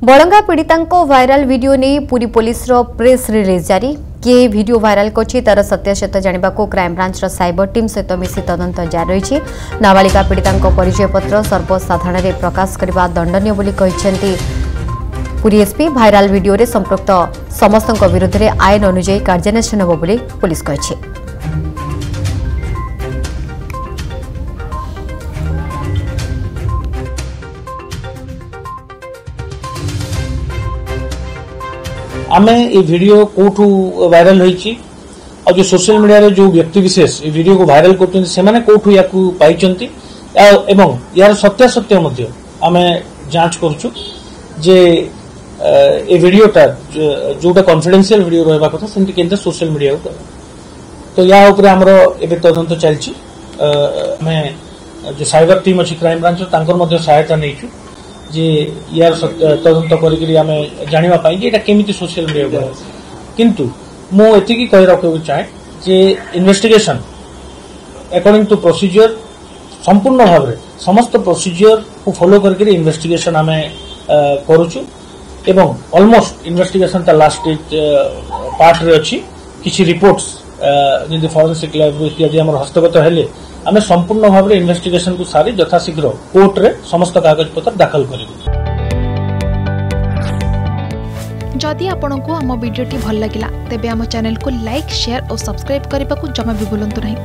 बड़ंगा पीड़िता viral video नहीं Puri police press release जारी किए वीडियो वायरल कर तार सत्यासत्य जाना क्राइमब्रांच साइबर टीम सहित मिसी तदंत जारी रही। नाबालिका पीड़िता परिचय पत्र सर्वसाधारण में प्रकाश करने दंडनीय बोली पुरी एसपी वायरल वीडियो रे संपृक्त समस्त विरुद्ध में आईन अनुजाई कार्यानुष्ठान होब बोली पुलिस कही। आमे ये वीडियो कोठू वायरल होईची और जो सोशल मीडिया रे जो व्यक्ति विशेष ये वीडियो को वायरल करते से माने कोठू याकू पाइचंती एवं यार सत्यासत्य मध्य आमे जांच करछु जे ए वीडियोटा जोटा कॉन्फिडेंशियल वीडियो रहबा कथा सेंति केनते सोशल मीडिया को तो या ऊपर हमरो एबे तदंत चलची मैं जो साइबर टीम अछि क्राइम ब्रांच तांकर मध्य सहायता नेछु जे यार तदंत करिकरी आमे जानिबा पाई जे एटा केमिति सोशल मीडिया किंतु मो एतिकी कहि रखबो चाहे जे इन्वेस्टिगेशन अकॉर्डिंग टू प्रोसीजर संपूर्ण भाव रे समस्त प्रोसीजर को फॉलो करके इन्वेस्टिगेशन आमे करूछु एवं ऑलमोस्ट इन्वेस्टिगेशन ता लास्ट पार्ट रे अछि किछि रिपोर्ट्स जे फॉरेंसिक लैब इत्यादि हमर हस्तगत हेले आमे संपूर्ण भाव रे इन्वेस्टिगेशन को सारी यथाशीघ्र कोर्ट रे समस्त कागज पत्र दाखल करिबु। जदि आपंको आम वीडियोटी भल लगा तेब आम चैनल को लाइक शेयर और सब्सक्राइब करने को जमा भी भूलु नहीं।